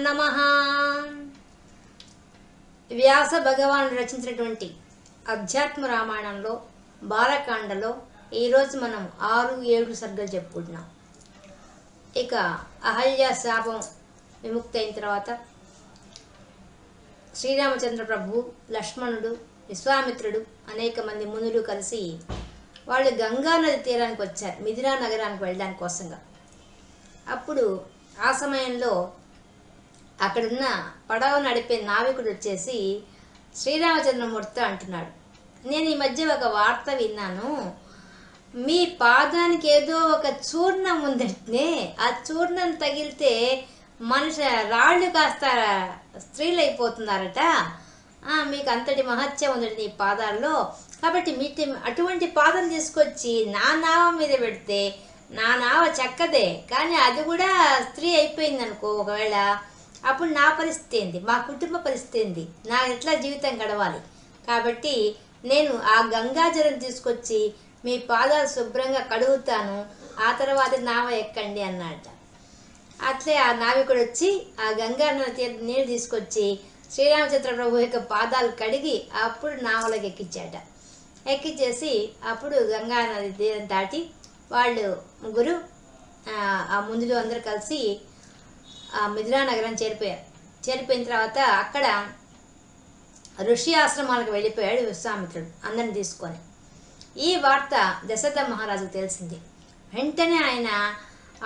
నమః. వ్యాస భగవానుడు రచించినటువంటి అధ్యాత్మ రామాయణంలో బాలకాండలో ఈరోజు మనం 6-7 సర్గలు చెప్పుకుంటున్నాం. ఇక అహల్య శాపం విముక్తి అయిన తర్వాత శ్రీరామచంద్ర ప్రభు, లక్ష్మణుడు, విశ్వామిత్రుడు, అనేక మంది మునులు కలిసి వాళ్ళు గంగా నది తీరానికి వచ్చారు, మిథిలా నగరానికి వెళ్ళడానికి కోసంగా. అప్పుడు ఆ సమయంలో అక్కడున్న పడవ నడిపే నావికుడు వచ్చేసి శ్రీరామచంద్రమూర్తితో అంటున్నాడు, నేను ఈ మధ్య ఒక వార్త విన్నాను, మీ పాదానికి ఏదో ఒక చూర్ణం ఉందంటే ఆ చూర్ణం తగిలితే మనిషి రాళ్ళు కాస్త స్త్రీలు అయిపోతున్నారట, మీకు అంతటి మహత్యం ఉందండి ఈ పాదాల్లో, కాబట్టి అటువంటి పాదాలు తీసుకొచ్చి నా నావ మీద పెడితే నా నావ చక్కదే, కానీ అది కూడా స్త్రీ అయిపోయింది అనుకో ఒకవేళ, అప్పుడు నా పరిస్థితి ఏంది, మా కుటుంబ పరిస్థితి ఏంది, నా ఎట్లా జీవితం గడవాలి, కాబట్టి నేను ఆ గంగాజలం తీసుకొచ్చి మీ పాదాలు శుభ్రంగా కడుగుతాను, ఆ తర్వాత నావ ఎక్కండి అన్నట. అట్లే ఆ నావికుడు వచ్చి ఆ గంగా నీళ్ళు తీసుకొచ్చి శ్రీరామచంద్ర ప్రభు యొక్క పాదాలు కడిగి అప్పుడు నావలోకి ఎక్కించాట. ఎక్కించేసి అప్పుడు గంగా నది తీరం దాటి వాళ్ళు ముగ్గురు ఆ ముందులో అందరూ కలిసి ఆ మిథిలా నగరం చేరిపోయారు. చేరిపోయిన తర్వాత అక్కడ ఋషి ఆశ్రమాలకు వెళ్ళిపోయాడు విశ్వామిత్రుడు అందరిని తీసుకొని. ఈ వార్త దశరథ మహారాజుకు తెలిసింది. వెంటనే ఆయన,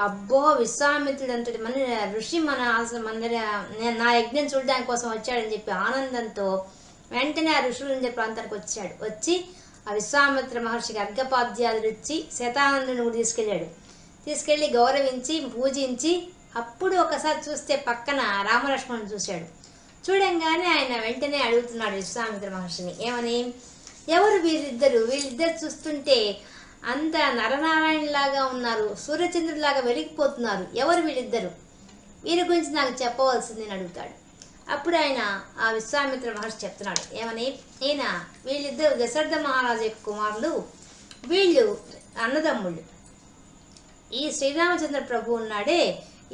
అబ్బో విశ్వామిత్రుడు అంతటి మన ఋషి మన నా యజ్ఞం చూడడానికి కోసం వచ్చాడని చెప్పి ఆనందంతో వెంటనే ఆ ఋషులంజ ప్రాంతానికి వచ్చాడు. వచ్చి ఆ విశ్వామిత్ర మహర్షికి అర్ఘపాద్యాలు ఇచ్చి శతానందుని కూడా తీసుకెళ్ళి గౌరవించి పూజించి అప్పుడు ఒకసారి చూస్తే పక్కన రామలక్ష్మణుని చూశాడు. చూడంగానే ఆయన వెంటనే అడుగుతున్నాడు విశ్వామిత్ర మహర్షిని, ఏమని, ఎవరు వీళ్ళిద్దరు చూస్తుంటే అంత నరనారాయణలాగా ఉన్నారు, సూర్యచంద్రుడిలాగా వెలిగిపోతున్నారు, ఎవరు వీళ్ళిద్దరు, వీరి గురించి నాకు చెప్పవలసింది అని అడుగుతాడు. అప్పుడు ఆయన ఆ విశ్వామిత్ర మహర్షి చెప్తున్నాడు, ఏమని, వీళ్ళిద్దరు దశరథ మహారాజు యొక్క కుమారులు, వీళ్ళు అన్నదమ్ముళ్ళు. ఈ శ్రీరామచంద్ర ప్రభు ఉన్నాడే,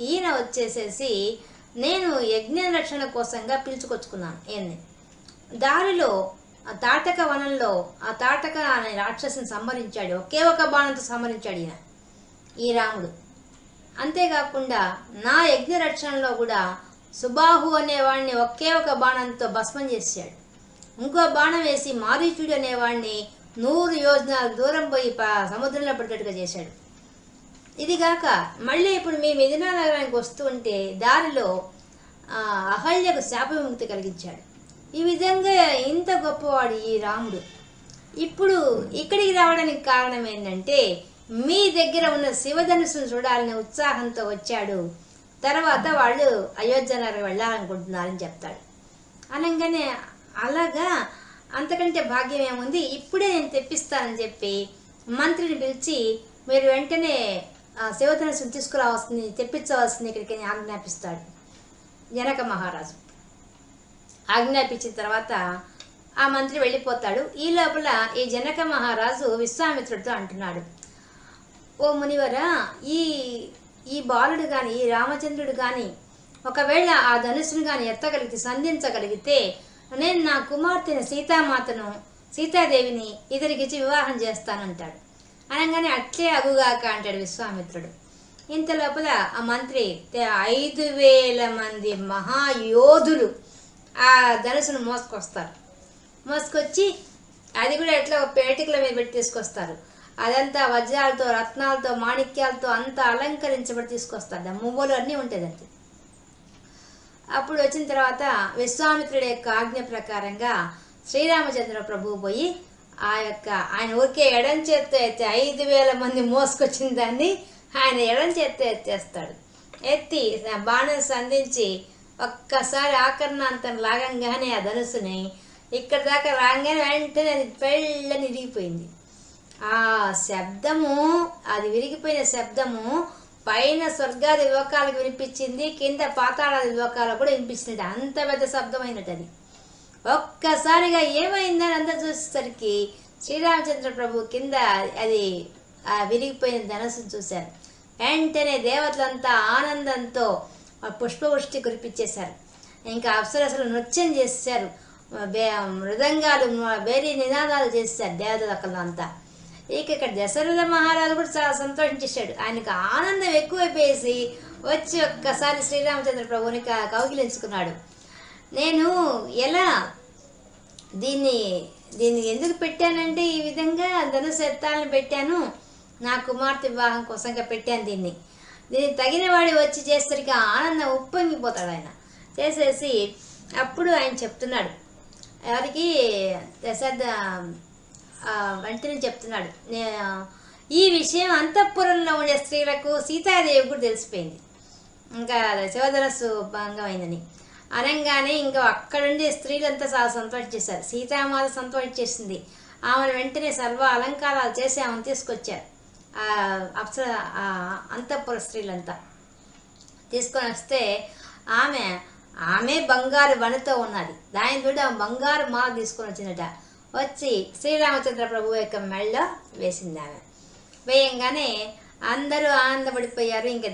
ఈయన వచ్చేసేసి నేను యజ్ఞ రక్షణ కోసంగా పిలుచుకొచ్చుకున్నాను ఈయన్ని. దారిలో ఆ తాటక వనంలో ఆ తాటక అనే రాక్షసుని సంహరించాడు, ఒకే ఒక బాణంతో సంహరించాడు ఈ రాముడు. అంతేకాకుండా నా యజ్ఞ రక్షణలో కూడా సుబాహు అనేవాడిని ఒకే ఒక బాణంతో భస్మం చేశాడు. ఇంకో బాణం వేసి మారీచుడు అనేవాడిని 100 యోజనాల దూరం పోయి సముద్రంలో పడ్డట్టుగా చేశాడు. ఇదిగాక మళ్ళీ ఇప్పుడు మీ మిథిలా నగరానికి వస్తూ ఉంటే దారిలో అహల్యకు శాప విముక్తి కలిగించాడు. ఈ విధంగా ఇంత గొప్పవాడు ఈ రాముడు. ఇప్పుడు ఇక్కడికి రావడానికి కారణం ఏంటంటే మీ దగ్గర ఉన్న శివధనుసును చూడాలని ఉత్సాహంతో వచ్చాడు, తర్వాత వాళ్ళు అయోధ్య నగరం వెళ్ళాలనుకుంటున్నారని చెప్తాడు. అనగానే అలాగా, అంతకంటే భాగ్యం ఏముంది, ఇప్పుడే నేను తెప్పిస్తానని చెప్పి మంత్రిని పిలిచి మీరు వెంటనే శివధనుసును తెప్పించవలసింది ఇక్కడికి ఆజ్ఞాపిస్తాడు జనక మహారాజు. ఆజ్ఞాపించిన తర్వాత ఆ మంత్రి వెళ్ళిపోతాడు. ఈ లోపల ఈ జనక మహారాజు విశ్వామిత్రుడితో అంటున్నాడు, ఓ మునివరా, ఈ బాలుడు కానీ ఈ రామచంద్రుడు కానీ ఒకవేళ ఆ ధనుసును కానీ సంధించగలిగితే నేను నా కుమార్తెను సీతాదేవిని ఇతరికిచ్చి వివాహం చేస్తానంటాడు. అనగానే అట్లే అగుగాక అంటాడు విశ్వామిత్రుడు. ఇంత లోపల ఆ మంత్రి 5000 మంది మహాయోధులు ఆ ధనుసును మోసుకొచ్చి అది కూడా ఎట్లా పేటికల మీద పెట్టి తీసుకొస్తారు. అదంతా వజ్రాలతో, రత్నాలతో, మాణిక్యాలతో అంతా అలంకరించబడి తీసుకొస్తారు. మువ్వలు అన్నీ ఉంటాయి దానికి. అప్పుడు వచ్చిన తర్వాత విశ్వామిత్రుడి యొక్క ఆజ్ఞ ప్రకారంగా శ్రీరామచంద్ర ప్రభువు పోయి ఆయన ఊరికే ఎడం చేత్తో ఎత్తి 5000 మంది మోసుకొచ్చిన దాన్ని ఆయన ఎడం చేత్తో ఎత్తేస్తాడు. ఎత్తి బాణం సంధించి ఒక్కసారి ఆకర్ణాంతం లాగంగానే ఆ ధనుసుని ఇక్కడ దాకా రాగానే వెంటనే అది పెళ్ళని విరిగిపోయింది. ఆ శబ్దము, అది విరిగిపోయిన శబ్దము పైన స్వర్గాది లోకాలకు వినిపించింది, కింద పాతాళాది లోకాలకు కూడా వినిపించింది. అంత పెద్ద శబ్దమైనట్టు అది. ఒక్కసారిగా ఏమైందని అందరూ చూసేసరికి శ్రీరామచంద్ర ప్రభు కింద అది విరిగిపోయిన ధనుసును చూశారు. వెంటనే దేవతలంతా ఆనందంతో పుష్పవృష్టి కురిపించేశారు. ఇంకా అప్సరసలు నృత్యం చేశారు, మృదంగాలు వేరే నినాదాలు చేశారు దేవతలు అంతా. ఇక ఇక్కడ దశరథ మహారాజు కూడా చాలా సంతోషించేశాడు. ఆయనకు ఆనందం ఎక్కువైపోయేసి వచ్చి ఒక్కసారి శ్రీరామచంద్ర ప్రభువుని కౌగిలించుకున్నాడు. నేను ఎలా దీన్ని ఎందుకు పెట్టానంటే, ఈ విధంగా ధనుసు ఎత్తాలని పెట్టాను, నా కుమార్తె వివాహం కోసంగా పెట్టాను. దీన్ని తగిన వాడి వచ్చి చేసరికి ఆనందం ఉప్పొంగిపోతాడు ఆయన చేసేసి. అప్పుడు ఆయన చెప్తున్నాడు, ఎవరికి దశరథ వెంటనే చెప్తున్నాడు, ఈ విషయం అంతఃపురంలో ఉండే స్త్రీలకు సీతాదేవి కూడా తెలిసిపోయింది, ఇంకా శివధనస్సు భంగమైందని అనగానే ఇంకా అక్కడుండే స్త్రీలంతా చాలా సంతోషించేశారు. సీతామాత సంతోషించేసింది. ఆమెను వెంటనే సర్వ అలంకారాలు చేసి ఆమెను తీసుకొచ్చారు. అంతఃపుర స్త్రీలంతా తీసుకొని వస్తే ఆమె బంగారు వనతో ఉన్నది. దాని కూడా బంగారు మాల తీసుకొని వచ్చిందట. వచ్చి శ్రీరామచంద్ర ప్రభు యొక్క మెళ్ళలో వేసింది. ఆమె వేయంగానే అందరూ ఆనందపడిపోయారు. ఇంకా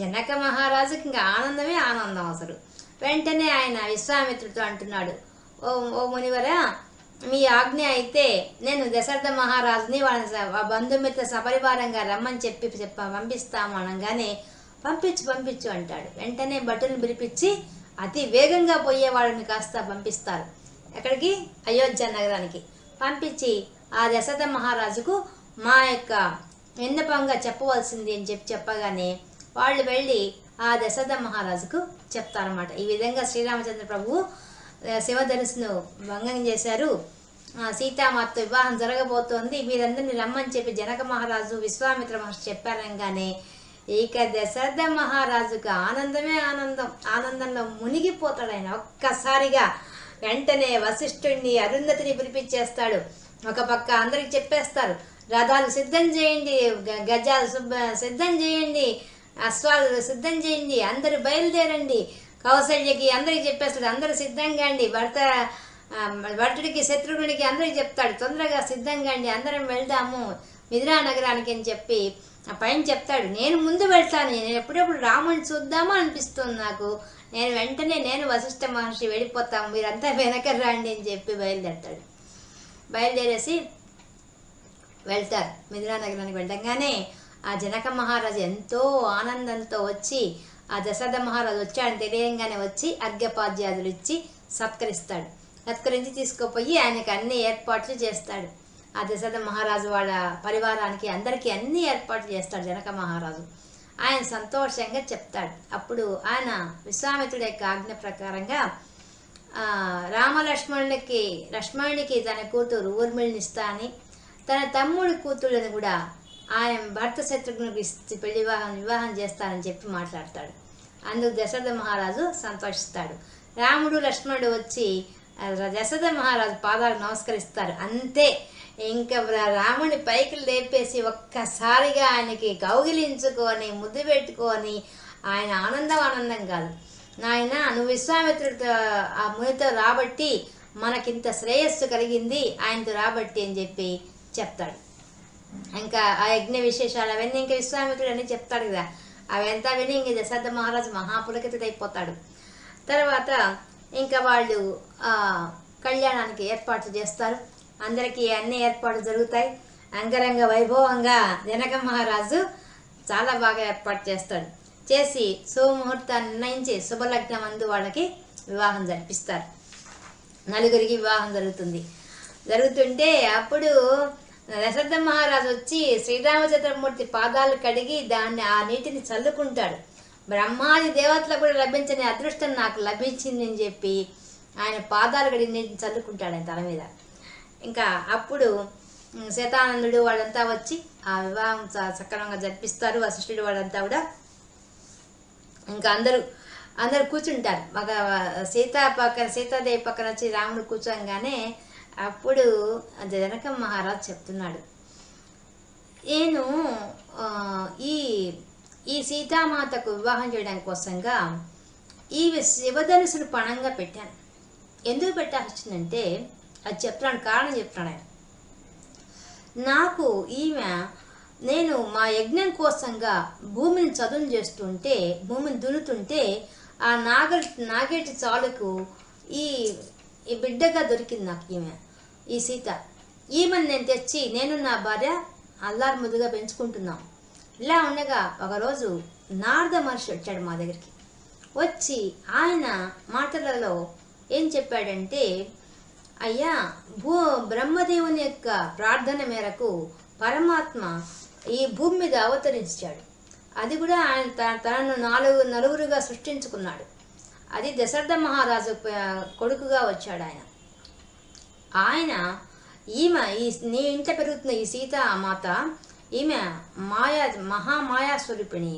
జనక మహారాజుకి ఇంకా ఆనందమే ఆనందం అసలు. వెంటనే ఆయన విశ్వామిత్రుడితో అంటున్నాడు, ఓ మునివరా, మీ ఆజ్ఞ అయితే నేను దశరథ మహారాజుని వాళ్ళ బంధుమిత్ర సపరివారంగా రమ్మని పంపిస్తాము అనగానే పంపించు అంటాడు. వెంటనే భటులను పిలిపించి అతి వేగంగా పోయేవాళ్ళని కాస్త పంపిస్తారు. ఎక్కడికి? అయోధ్య నగరానికి పంపించి ఆ దశరథ మహారాజుకు మా యొక్క విన్నపంగా చెప్పవలసింది అని చెప్పగానే వాళ్ళు వెళ్ళి ఆ దశరథ మహారాజుకు చెప్తారన్నమాట. ఈ విధంగా శ్రీరామచంద్ర ప్రభువు శివధనుసును భంగం చేశారు, సీతామాతతో వివాహం జరగబోతోంది, మీరందరినీ రమ్మని చెప్పి జనక మహారాజు విశ్వామిత్ర మహర్షి చెప్పారనగానే ఇక దశరథ మహారాజుకు ఆనందమే ఆనందంలో మునిగిపోతాడు ఆయన. ఒక్కసారిగా వెంటనే వశిష్ఠుడిని అరుంధతిని పిలిపించేస్తాడు. ఒక పక్క అందరికి చెప్పేస్తారు, రథాలు సిద్ధం చేయండి, గజాలు సిద్ధం చేయండి, అశ్వాలు సిద్ధం చేయండి, అందరూ బయలుదేరండి. కౌసల్యకి అందరికి చెప్పేస్తాడు, అందరూ సిద్ధంగా అండి, భర్తుడికి శత్రుఘ్నుడికి అందరికి చెప్తాడు, తొందరగా సిద్ధంగా అండి, అందరం వెళ్దాము మిథిలా నగరానికి అని చెప్పి ఆ పైన చెప్తాడు. నేను ముందు వెళ్తాను, నేను ఎప్పుడెప్పుడు రాముడిని చూద్దామో అనిపిస్తుంది నాకు, నేను వశిష్ఠ మహర్షి వెళ్ళిపోతాము, మీరంతా వెనక రండి అని చెప్పి బయలుదేరేసి వెళ్తారు. మిథిలా నగరానికి వెళ్ళంగానే ఆ జనక మహారాజు ఎంతో ఆనందంతో వచ్చి ఆ దశరథ మహారాజు వచ్చాడని తెలియంగానే వచ్చి అర్ఘ్యపాద్యాదులు ఇచ్చి సత్కరించి తీసుకుపోయి ఆయనకి అన్ని ఏర్పాట్లు చేస్తాడు. ఆ దశరథ మహారాజు వాళ్ళ పరివారానికి అందరికీ అన్ని ఏర్పాట్లు చేస్తాడు జనక మహారాజు. ఆయన సంతోషంగా చెప్తాడు. అప్పుడు ఆయన విశ్వామిత్రుడి యొక్క ఆజ్ఞ ప్రకారంగా లక్ష్మణుడికి తన కూతురు ఊర్మిళని ఇస్తా అని, తన తమ్ముడి కూతుళ్ళని కూడా ఆయన భర్త శత్రుఘ్నుడికి వివాహం చేస్తానని చెప్పి మాట్లాడతాడు. అందుకు దశరథ మహారాజు సంతోషిస్తాడు. రాముడు లక్ష్మణుడు వచ్చి దశరథ మహారాజు పాదాలు నమస్కరిస్తారు. అంతే, ఇంకా రాముని పైకి లేపేసి ఒక్కసారిగా ఆయనకి కౌగిలించుకొని ముద్దు పెట్టుకొని ఆయన ఆనందం కాదు, నాయన నువ్వు విశ్వామిత్రుడితో ఆ మునితో రాబట్టి మనకింత శ్రేయస్సు కలిగింది, ఆయనతో రాబట్టి అని చెప్పి చెప్తాడు. ఇంకా ఆ యజ్ఞ విశేషాలు అవన్నీ ఇంకా విశ్వామిత్రుడు అని చెప్తాడు కదా, అవంతా విని ఇంక దశరథ మహారాజు మహాపులకితుడైపోతాడు. తర్వాత ఇంకా వాళ్ళు కళ్యాణానికి ఏర్పాట్లు చేస్తారు. అందరికీ అన్ని ఏర్పాట్లు జరుగుతాయి. అంగరంగ వైభవంగా జనక మహారాజు చాలా బాగా ఏర్పాటు చేస్తాడు. చేసి శుభముహూర్తాన్ని నిర్ణయించి శుభలగ్నం అందు వాళ్ళకి వివాహం జరిపిస్తారు. నలుగురికి వివాహం జరుగుతుంటే అప్పుడు దశరథ మహారాజు వచ్చి శ్రీరామచంద్రమూర్తి పాదాలు కడిగి ఆ నీటిని చల్లుకుంటాడు. బ్రహ్మాది దేవతలకు కూడా లభించని అదృష్టం నాకు లభించింది అని చెప్పి ఆయన పాదాలు కడిగి నీటిని చల్లుకుంటాడు ఆయన తల మీద. ఇంకా అప్పుడు శతానందుడు వాళ్ళంతా వచ్చి ఆ వివాహం సక్రమంగా జరిపిస్తారు. వశిష్ఠుడు వాళ్ళంతా కూడా ఇంకా అందరూ కూర్చుంటారు. సీతాదేవి పక్కన వచ్చి రాముడు కూర్చోగానే అప్పుడు జనక మహారాజు చెప్తున్నాడు, నేను ఈ సీతామాతకు వివాహం చేయడానికి కోసంగా ఈ శివధనుసును పణంగా పెట్టాను. ఎందుకు పెట్టాల్సి వచ్చిందంటే అది చెప్తున్నాడు, కారణం చెప్తున్నాడు ఆయన. నాకు ఈమె నేను మా యజ్ఞం కోసంగా భూమిని చదును చేస్తుంటే, భూమిని దున్నుతుంటే ఆ నాగేటి చాలుకు ఈ ఈ బిడ్డగా దొరికింది నాకు ఈ సీత. ఈమెను నేను తెచ్చి నేను నా భార్య అల్లారు ముద్దుగా పెంచుకుంటున్నాం. ఇలా ఉండగా ఒకరోజు నారద మహర్షి వచ్చాడు మా దగ్గరికి. వచ్చి ఆయన మాటలలో ఏం చెప్పాడంటే, అయ్యా, బ్రహ్మదేవుని యొక్క ప్రార్థన మేరకు పరమాత్మ ఈ భూమి మీద అవతరించాడు. అది కూడా ఆయన తనను నలుగురుగా సృష్టించుకున్నాడు. అది దశరథ మహారాజు కొడుకుగా వచ్చాడు ఆయన. ఈమె నీ ఇంట పెరుగుతున్న ఈ సీతామాత, ఈమె మహామాయా స్వరూపిణి.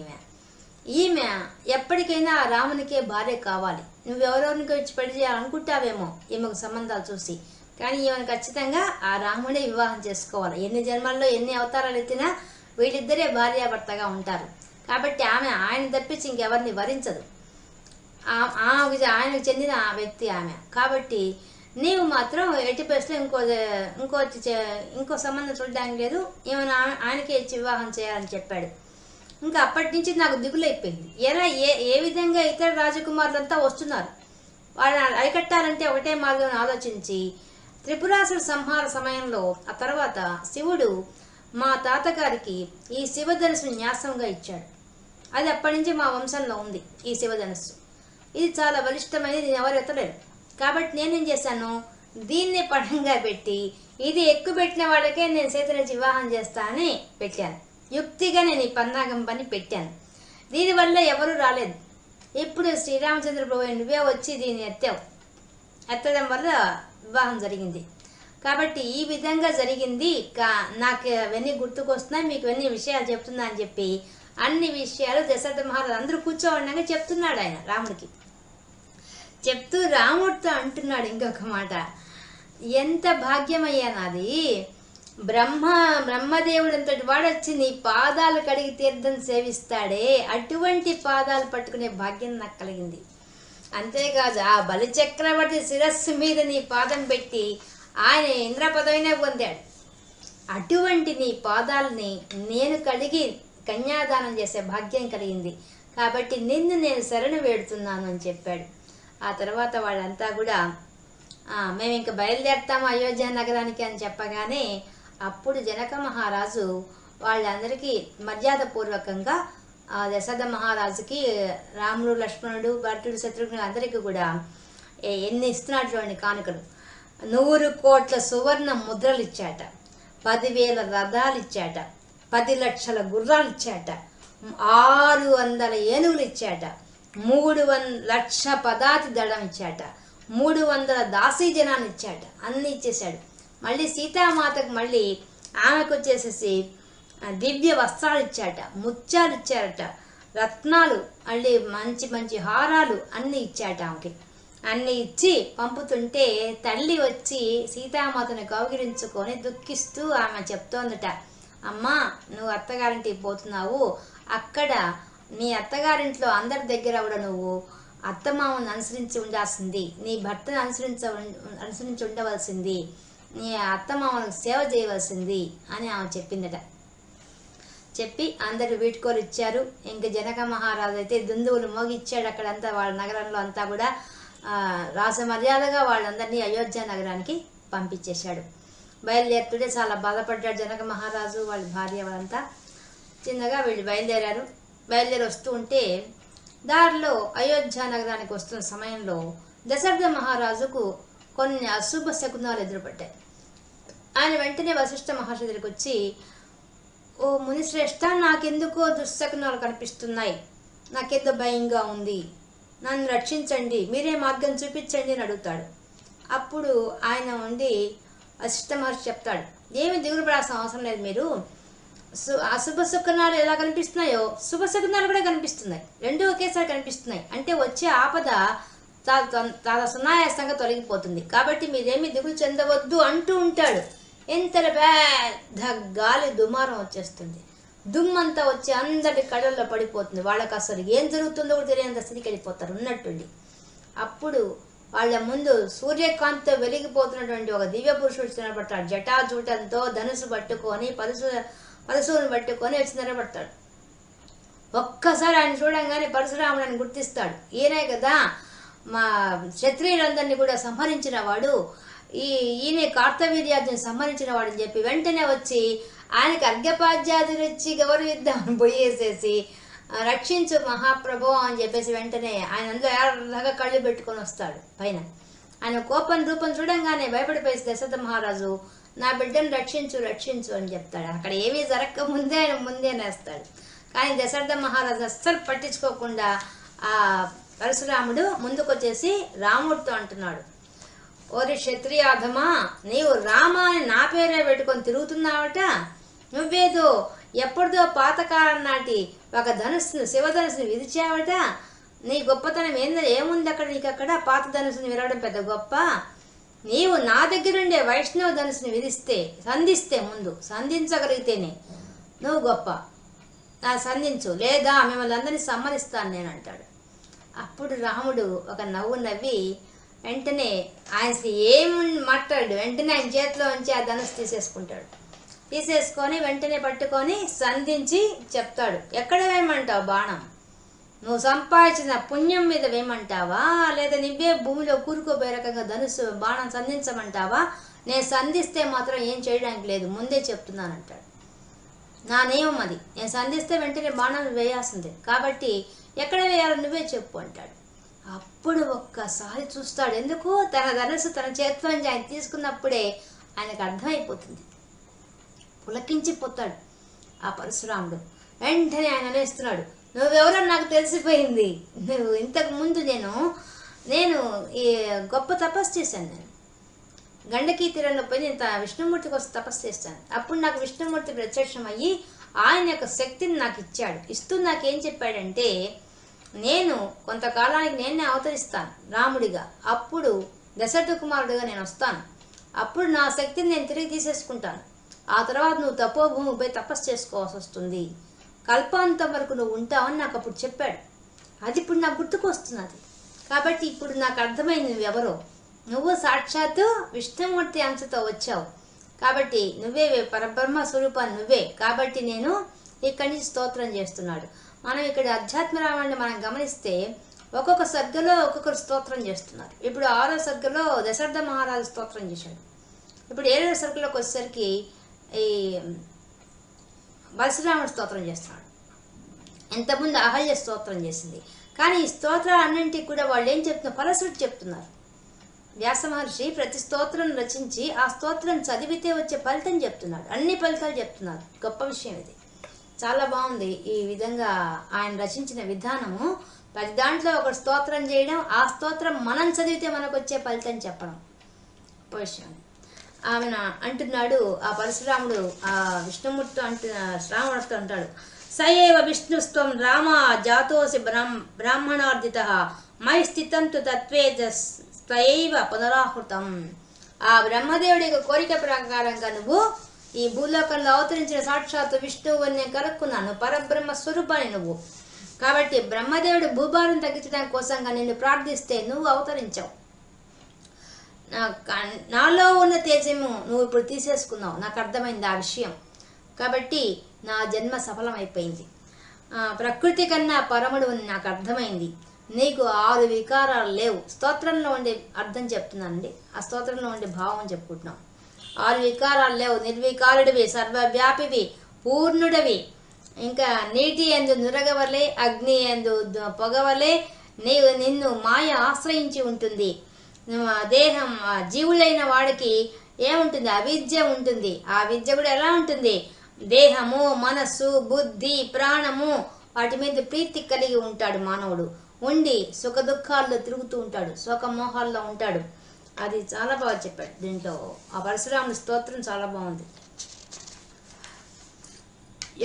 ఈమె ఎప్పటికైనా రామునికే భార్య కావాలి. నువ్వెవరెవరికి వచ్చి పెళ్లి చేయాలనుకుంటావేమో ఈమెకు సంబంధాలు చూసి, కానీ ఈమెను ఖచ్చితంగా ఆ రాముడే వివాహం చేసుకోవాలి. ఎన్ని జన్మల్లో ఎన్ని అవతారాలు ఎత్తినా వీళ్ళిద్దరే భార్యాభర్తగా ఉంటారు. కాబట్టి ఆమె ఆయన తప్పించి ఇంకెవరిని వరించదు. ఆయనకు చెందిన ఆ వ్యక్తి ఆమె. కాబట్టి నీవు మాత్రం ఎట్టి పరిస్థితుల్లో ఇంకో సంబంధం చూడడానికి లేదు, ఏమైనా ఆయనకే ఇచ్చి వివాహం చేయాలని చెప్పాడు. ఇంకా అప్పటి నుంచి నాకు దిగులైపోయింది. ఏ విధంగా ఇతర రాజకుమారులంతా వస్తున్నారు, వాళ్ళని అరికట్టాలంటే ఒకటే మార్గం ఆలోచించి త్రిపురాసుర సంహార సమయంలో ఆ తర్వాత శివుడు మా తాతగారికి ఈ శివధనుసు న్యాసంగా ఇచ్చాడు. అది అప్పటి నుంచి మా వంశంలో ఉంది ఈ శివధనుస్సు. ఇది చాలా బలిష్టమైనది, దీన్ని ఎవరు ఎత్తలేరు. కాబట్టి నేనేం చేశాను, దీన్ని పణంగా పెట్టి ఇది ఎక్కువ పెట్టిన వాళ్ళకే నేను సీతనిచ్చి వివాహం చేస్తా అని పెట్టాను. యుక్తిగా నేను ఈ పన్నాగం పని పెట్టాను. దీనివల్ల ఎవరూ రాలేదు. ఇప్పుడు శ్రీరామచంద్ర ప్రభు నువ్వే వచ్చి దీన్ని ఎత్తడం వల్ల వివాహం జరిగింది. కాబట్టి ఈ విధంగా జరిగింది. నాకు అవన్నీ గుర్తుకొస్తున్నాయి, మీకు ఇవన్నీ విషయాలు చెప్తున్నా అని చెప్పి అన్ని విషయాలు దశరథ మహారాజు అందరూ కూర్చోవడంగా చెప్తున్నాడు. ఆయన రాముడికి చెప్తూ రాముడితో అంటున్నాడు ఇంకొక మాట, ఎంత భాగ్యమయ్యా నాది, బ్రహ్మదేవుడు అంతటి వాడు వచ్చి నీ పాదాలు కడిగి తీర్థం సేవిస్తాడే, అటువంటి పాదాలు పట్టుకునే భాగ్యం నాకు కలిగింది. అంతేకాదు ఆ బలి చక్రవర్తి శిరస్సు మీద నీ పాదం పెట్టి ఆయన ఇంద్ర పదవినే పొందాడు. అటువంటి నీ పాదాలని నేను కడిగి కన్యాదానం చేసే భాగ్యం కలిగింది. కాబట్టి నిన్ను నేను శరణు వేడుతున్నాను అని చెప్పాడు. ఆ తర్వాత వాళ్ళంతా కూడా మేము ఇంకా బయలుదేరుతాము అయోధ్య నగరానికి అని చెప్పగానే అప్పుడు జనక మహారాజు వాళ్ళందరికీ మర్యాదపూర్వకంగా దశరథ మహారాజుకి రాముడు, లక్ష్మణుడు, భరతుడు, శత్రుఘ్నుడు అందరికీ కూడా ఎన్ని ఇస్తున్నటువంటి కానుకలు, 100 కోట్ల సువర్ణ ముద్రలు ఇచ్చాట, 10,000 రథాలు ఇచ్చాట, 10 లక్షల గుర్రాలు ఇచ్చాట, 600 ఏనుగులు ఇచ్చాట, 3 లక్ష పదాతి దళం ఇచ్చాట, 300 దాసీ జనాన్ని ఇచ్చాట. అన్ని ఇచ్చేశాడు. మళ్ళీ సీతామాతకు మళ్ళీ ఆమెకు వచ్చేసేసి దివ్య వస్త్రాలు ఇచ్చాట, ముత్యాలు ఇచ్చారట, రత్నాలు, మళ్ళీ మంచి మంచి హారాలు అన్నీ ఇచ్చాట. ఆమెకి అన్నీ ఇచ్చి పంపుతుంటే తల్లి వచ్చి సీతామాతను కౌగిలించుకొని దుఃఖిస్తూ ఆమె చెప్తోందట, అమ్మా నువ్వు అత్తగారింటికి పోతున్నావు, అక్కడ నీ అత్తగారింట్లో అందరి దగ్గర కూడా నువ్వు అత్తమామను అనుసరించి ఉండాల్సింది, నీ భర్తను అనుసరించి ఉండవలసింది, నీ అత్తమామలకు సేవ చేయవలసింది అని ఆమె చెప్పిందట. చెప్పి అందరు వీడ్కోలు ఇచ్చారు. ఇంక జనక మహారాజు అయితే దుందువులు మోగిచ్చాడు. అక్కడంతా వాళ్ళ నగరంలో అంతా కూడా రాసమర్యాదగా వాళ్ళందరినీ అయోధ్య నగరానికి పంపించేశాడు. బయలుదేరుతుంటే చాలా బాధపడ్డాడు జనక మహారాజు, వాళ్ళ భార్య వాళ్ళంతా. చిన్నగా వీళ్ళు బయలుదేరి వస్తూ ఉంటే దారిలో అయోధ్య నగరానికి వస్తున్న సమయంలో దశరథ మహారాజుకు కొన్ని అశుభ శకునాలు ఎదురుపడ్డాయి. ఆయన వెంటనే వశిష్ఠ మహర్షి దగ్గరికి వచ్చి, ఓ మునిశ్రేష్ఠ, నాకెందుకో దుశ్శకునాలు కనిపిస్తున్నాయి, నాకెంతో భయంగా ఉంది, నన్ను రక్షించండి, మీరే మార్గం చూపించండి అని అడుగుతాడు. అప్పుడు ఆయన ఉండి వశిష్ఠ మహర్షి చెప్తాడు, ఏమి దిగులు పడాల్సిన అవసరం లేదు, మీరు అశుభ శకునాలు ఎలా కనిపిస్తున్నాయో శుభ శకునాలు కూడా కనిపిస్తున్నాయి, రెండు ఒకేసారి కనిపిస్తున్నాయి. అంటే వచ్చే ఆపద చాలా సునాయాసంగా తొలగిపోతుంది, కాబట్టి మీరేమీ దిగులు చెందవద్దు అంటూ ఉంటాడు. ఎంత పెద్ద గాలి దుమారం వచ్చేస్తుంది, దుమ్మంతా వచ్చి అందరి కళ్ళల్లో పడిపోతుంది. వాళ్ళకి అసలు ఏం జరుగుతుందో కూడా తెలియనంత స్థితికి వెళ్ళిపోతారు ఉన్నట్టుండి. అప్పుడు వాళ్ళ ముందు సూర్యకాంతితో వెలిగిపోతున్నటువంటి ఒక దివ్య పురుషుడు కనబడతాడు. జటాజూటంతో ధనుసు పట్టుకొని పరశువుని పట్టుకొని వచ్చి నిలబడతాడు. ఒక్కసారి ఆయన చూడంగానే పరశురాముడిని గుర్తిస్తాడు. ఈయనే కదా మా క్షత్రియులందరినీ కూడా సంహరించిన వాడు, ఈయన కార్తవీర్యార్జుని సంహరించిన వాడు అని చెప్పి వెంటనే వచ్చి ఆయనకి అర్ఘ్యపాద్యాదులు ఇచ్చి గౌరవిద్దామని పోయేసేసి రక్షించు మహాప్రభు అని చెప్పేసి వెంటనే ఆయన అందులో ఎర్రగా కళ్ళు పెట్టుకొని వస్తాడు పైన. ఆయన కోపం రూపం చూడంగానే భయపడిపోయి దశరథ మహారాజు నా బిడ్డను రక్షించు రక్షించు అని చెప్తాడు. అక్కడ ఏమీ జరగక ముందే ఆయన ముందే నేస్తాడు. కానీ దశరథ మహారాజు అస్సలు పట్టించుకోకుండా ఆ పరశురాముడు ముందుకొచ్చేసి రాముడితో అంటున్నాడు, ఓరి క్షత్రియాధమా, నీవు రామ అని నా పేరే పెట్టుకొని తిరుగుతున్నావట. నువ్వేదో ఎప్పటిదో పాతకాలం నాటి ఒక ధనుస్సును శివధనుసుని విరిచావట. నీ గొప్పతనం ఏముంది అక్కడ? నీకు అక్కడ పాత ధనుసుని విరవడం పెద్ద గొప్ప. నీవు నా దగ్గరుండే వైష్ణవ ధనుసుని సంధిస్తే ముందు సంధించగలిగితేనే నువ్వు గొప్ప. నా సంధించు, లేదా మిమ్మల్ని అందరినీ సమ్మతిస్తాను నేను అంటాడు. అప్పుడు రాముడు ఒక నవ్వు నవ్వి వెంటనే ఆయనకి ఏం మాట్లాడు, వెంటనే ఆయన చేతిలో ఉంచి ఆ ధనుసు తీసేసుకొని వెంటనే పట్టుకొని సంధించి చెప్తాడు, ఎక్కడ వేయమంటావు బాణం? నువ్వు సంపాదించిన పుణ్యం మీద వేయమంటావా, లేదా నువ్వే భూమిలో కూరుకోబోయే రకంగా ధనుసు బాణం సంధించమంటావా? నేను సంధిస్తే మాత్రం ఏం చేయడానికి లేదు, ముందే చెప్తున్నానంటాడు. నా నియమం అది, నేను సంధిస్తే వెంటనే బాణం వేయాల్సిందే, కాబట్టి ఎక్కడ వేయాలో నువ్వే చెప్పు అంటాడు. అప్పుడు ఒక్కసారి చూస్తాడు. ఎందుకు? తన ధనుసు తన చేతిలో ఆయన తీసుకున్నప్పుడే ఆయనకు అర్థమైపోతుంది. పులకించిపోతాడు ఆ పరశురాముడు. వెంటనే ఆయన అనేస్తున్నాడు, నువ్వెవరో నాకు తెలిసిపోయింది. నువ్వు ఇంతకు ముందు నేను ఈ గొప్ప తపస్సు చేశాను. నేను గండకీ తీరంలో పోయి నేను విష్ణుమూర్తి కోసం తపస్సు చేస్తాను. అప్పుడు నాకు విష్ణుమూర్తి ప్రత్యక్షం అయ్యి ఆయన యొక్క శక్తిని నాకు ఇచ్చాడు. ఇస్తూ నాకేం చెప్పాడంటే, నేను కొంతకాలానికి నేనే అవతరిస్తాను రాముడిగా, అప్పుడు దశరథ కుమారుడిగా నేను వస్తాను. అప్పుడు నా శక్తిని నేను తిరిగి తీసేసుకుంటాను. ఆ తర్వాత నువ్వు తపోభూమిపై తపస్సు చేసుకోవాల్సి వస్తుంది, కల్పాంతం వరకు నువ్వు ఉంటావని నాకు అప్పుడు చెప్పాడు. అది ఇప్పుడు నాకు గుర్తుకొస్తున్నది. కాబట్టి ఇప్పుడు నాకు అర్థమైంది నువ్వెవరో. నువ్వు సాక్షాత్తు విష్ణుమూర్తి అంశతో వచ్చావు, కాబట్టి నువ్వే పరబ్రహ్మ స్వరూపాన్ని నువ్వే. కాబట్టి నేను ఇక్కడి నుంచి స్తోత్రం చేస్తున్నాడు. మనం ఇక్కడ అధ్యాత్మ రామాయణాన్ని మనం గమనిస్తే ఒక్కొక్క సర్గలో ఒక్కొక్కరు స్తోత్రం చేస్తున్నారు. ఇప్పుడు 6వ సర్గలో దశరథ మహారాజు స్తోత్రం చేశాడు. ఇప్పుడు 7వ సర్గలోకి వచ్చేసరికి ఈ పరశురాముడు స్తోత్రం చేస్తున్నాడు. ఎంతమంది అహల్య స్తోత్రం చేసింది. కానీ ఈ స్తోత్రాలన్నింటికి కూడా వాళ్ళు ఏం చెప్తున్నారు? ఫలశ్రుతి చెప్తున్నారు. వ్యాస మహర్షి ప్రతి స్తోత్రం రచించి ఆ స్తోత్రం చదివితే వచ్చే ఫలితం చెప్తున్నాడు. అన్ని ఫలితాలు చెప్తున్నారు. గొప్ప విషయం ఇది. చాలా బాగుంది ఈ విధంగా ఆయన రచించిన విధానము. ప్రతి దాంట్లో ఒక స్తోత్రం చేయడం, ఆ స్తోత్రం మనం చదివితే మనకు వచ్చే ఫలితం చెప్పడం గొప్ప విషయం. ఆమెన అంటున్నాడు ఆ పరశురాముడు ఆ విష్ణుమూర్తితో శ్రావణుడితో అంటాడు, సయేవ విష్ణుస్త్వం రామ జాతోసి బ్రాహ్మణార్జిత మై స్థితం తు తత్వేజైవ పునరాహృతం. ఆ బ్రహ్మదేవుడి కోరిక ప్రకారంగా నువ్వు ఈ భూలోకంలో అవతరించిన సాక్షాత్తు విష్ణువు నేను కనుక్కున్నాను. పరబ్రహ్మ స్వరూపాన్ని నువ్వు. కాబట్టి బ్రహ్మదేవుడి భూభారం తగ్గించడానికి కోసంగా నిన్ను ప్రార్థిస్తే నువ్వు అవతరించావు. నాలో ఉన్న తేజము నువ్వు ఇప్పుడు తీసేసుకున్నావు. నాకు అర్థమైంది ఆ విషయం. కాబట్టి నా జన్మ సఫలమైపోయింది. ప్రకృతి కన్నా పరముడు అని నాకు అర్థమైంది. నీకు 6 వికారాలు లేవు. స్తోత్రంలో ఉండే అర్థం చెప్తున్నానండి, ఆ స్తోత్రంలో ఉండే భావం చెప్పుకుంటున్నాం. 6 వికారాలు లేవు. నిర్వికారుడివి, సర్వవ్యాపివి, పూర్ణుడివి. ఇంకా నీటి యందు నురగవలే, అగ్ని యందు పొగవలే నిన్ను మాయ ఆశ్రయించి ఉంటుంది. దేహం జీవులైన వాడికి ఏముంటుంది? అవిద్య ఉంటుంది. ఆ విద్య కూడా ఎలా ఉంటుంది? దేహము, మనస్సు, బుద్ధి, ప్రాణము వాటి మీద ప్రీతి కలిగి ఉంటాడు మానవుడు. ఉండి సుఖ దుఃఖాల్లో తిరుగుతూ ఉంటాడు, శోకమోహాల్లో ఉంటాడు. అది చాలా బాగా చెప్పాడు దీంట్లో. ఆ పరశురాముని స్తోత్రం చాలా బాగుంది.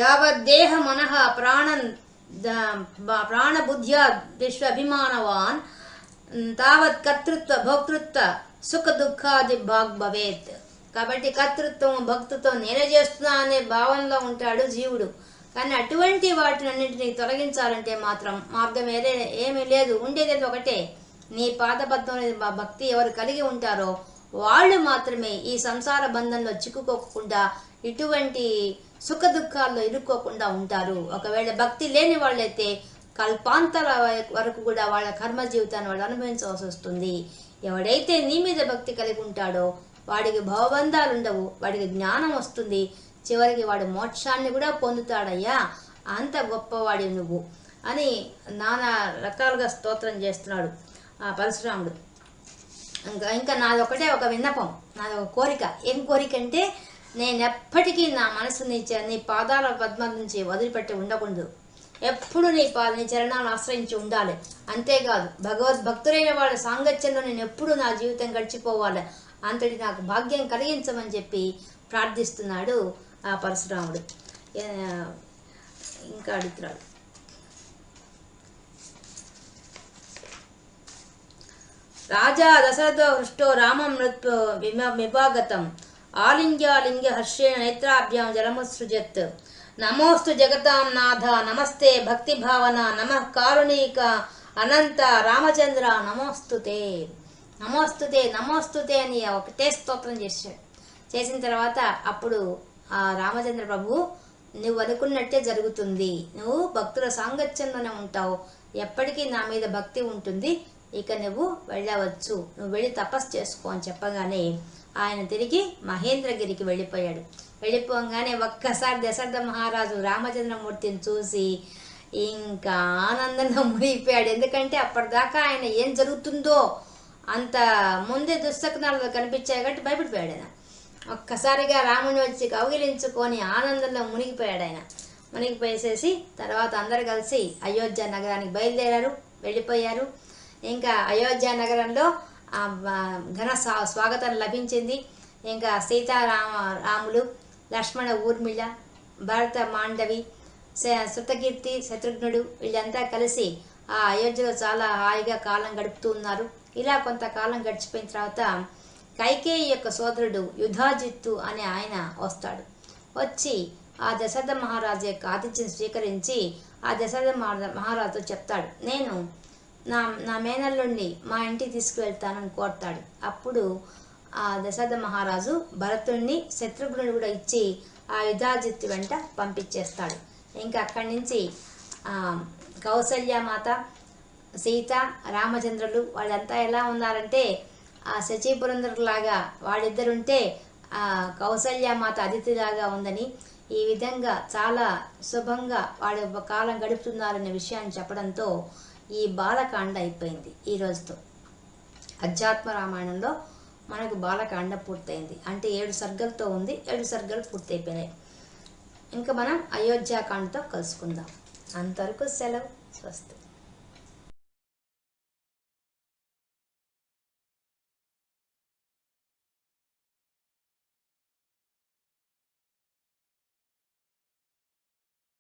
యావద్దేహ మనః ప్రాణబుద్ధ్యా విశ్వాభిమానవాన్ తావత్ కర్తృత్వ భోక్తృత్వ సుఖ దుఃఖాది భాగ్ భవేత్. కాబట్టి కర్తృత్వం భక్తితో నేనే చేస్తున్నా అనే భావంలో ఉంటాడు జీవుడు. కానీ అటువంటి వాటినన్నింటినీ తొలగించాలంటే మాత్రం మార్గం ఏమీ లేదు. ఉండేది ఒకటే, నీ పాదబద్ధం భక్తి ఎవరు కలిగి ఉంటారో వాళ్ళు మాత్రమే ఈ సంసార బంధంలో చిక్కుకోకుండా ఇటువంటి సుఖ దుఃఖాల్లో ఇరుక్కోకుండా ఉంటారు. ఒకవేళ భక్తి లేని వాళ్ళైతే కల్పాంతర వరకు కూడా వాళ్ళ కర్మ జీవితాన్ని వాళ్ళు అనుభవించవలసి వస్తుంది. ఎవడైతే నీ మీద భక్తి కలిగి ఉంటాడో వాడికి భవబంధాలు ఉండవు, వాడికి జ్ఞానం వస్తుంది, చివరికి వాడు మోక్షాన్ని కూడా పొందుతాడయ్యా, అంత గొప్పవాడి నువ్వు అని నానా రకాలుగా స్తోత్రం చేస్తున్నాడు ఆ పరశురాముడు. ఇంకా నాదొకటే ఒక విన్నపం, నాది ఒక కోరిక. ఏం కోరిక అంటే, నేను ఎప్పటికీ నా మనసు నీ పాదాల పద్మాల నుంచి వదిలిపెట్టి ఉండకూడదు, ఎప్పుడు నీ చరణాలను ఆశ్రయించి ఉండాలి. అంతేకాదు భగవద్భక్తులైన వాళ్ళ సాంగత్యంలో నేను ఎప్పుడు నా జీవితం గడిచిపోవాలి, అంతటి నాకు భాగ్యం కలిగించమని చెప్పి ప్రార్థిస్తున్నాడు ఆ పరశురాముడు. ఇంకా అడుగుతున్నాడు, రాజా దశరథో హృష్టో రామం మృత్యు విభాగతం ఆలింగ్యాలింగ్య హర్షేణ నేత్రాభ్యాం జలముసృజత్ నమోస్తు జగతాం నాథ నమస్తే భక్తి భావన నమః కారుణీక అనంత రామచంద్ర నమోస్తుతే నమోస్తుతే నమోస్తుతే అని ఒకటే స్తోత్రం చేశాడు. చేసిన తర్వాత అప్పుడు ఆ రామచంద్ర ప్రభు, నువ్వు అనుకున్నట్టే జరుగుతుంది, నువ్వు భక్తుల సాంగత్యంలోనే ఉంటావు, ఎప్పటికీ నా మీద భక్తి ఉంటుంది, ఇక నువ్వు వెళ్ళవచ్చు, నువ్వు వెళ్ళి తపస్సు చేసుకో అని చెప్పగానే ఆయన తిరిగి మహేంద్రగిరికి వెళ్ళిపోయాడు. వెళ్ళిపోగానే ఒక్కసారి దశరథ మహారాజు రామచంద్రమూర్తిని చూసి ఇంకా ఆనందంగా మునిగిపోయాడు. ఎందుకంటే అప్పటిదాకా ఆయన ఏం జరుగుతుందో అంత ముందే దుశ్శకునాలు కనిపించాయి కాబట్టి భయపడిపోయాడు ఆయన. ఒక్కసారిగా రాముని వచ్చి కౌగిలించుకొని ఆనందంలో మునిగిపోయాడు ఆయన. మునిగిపోయేసేసి తర్వాత అందరు కలిసి అయోధ్య నగరానికి బయలుదేరారు, వెళ్ళిపోయారు. ఇంకా అయోధ్య నగరంలో ఘన స్వాగతం లభించింది. ఇంకా సీతారాములు, లక్ష్మణ ఊర్మిళ, భరత మాండవి, శృతకీర్తి, శత్రుఘ్నుడు వీళ్ళంతా కలిసి ఆ అయోధ్యలో చాలా హాయిగా కాలం గడుపుతూ ఉన్నారు. ఇలా కొంతకాలం గడిచిపోయిన తర్వాత కైకేయి యొక్క సోదరుడు యుధాజిత్తు అనే ఆయన వస్తాడు. వచ్చి ఆ దశరథ మహారాజు యొక్క ఆతిథ్యం స్వీకరించి ఆ దశరథ మహారాజుతో చెప్తాడు, నేను నా మేనల్లుండి మా ఇంటికి తీసుకువెళ్తానని కోరుతాడు. అప్పుడు ఆ దశరథ మహారాజు భరతుడిని శత్రుఘ్నుడు కూడా ఇచ్చి ఆ యుధాజిత్తు వెంట పంపించేస్తాడు. ఇంకా అక్కడి నుంచి కౌసల్యమాత, సీత, రామచంద్రులు వాళ్ళంతా ఎలా ఉన్నారంటే ఆ శచీపురంధరులాగా వాళ్ళిద్దరుంటే ఆ కౌసల్యమాత అతిథిలాగా ఉందని, ఈ విధంగా చాలా శుభంగా వాళ్ళ కాలం గడుపుతున్నారనే విషయాన్ని చెప్పడంతో ఈ బాలకాండ అయిపోయింది. ఈ రోజుతో అధ్యాత్మ రామాయణంలో మనకు బాలకాండ పూర్తయింది. అంటే 7 సర్గలతో ఉంది, 7 సర్గలు పూర్తయిపోయినాయి. ఇంకా మనం అయోధ్యాకాండతో కలుసుకుందాం. అంతవరకు సెలవు, స్వస్తి.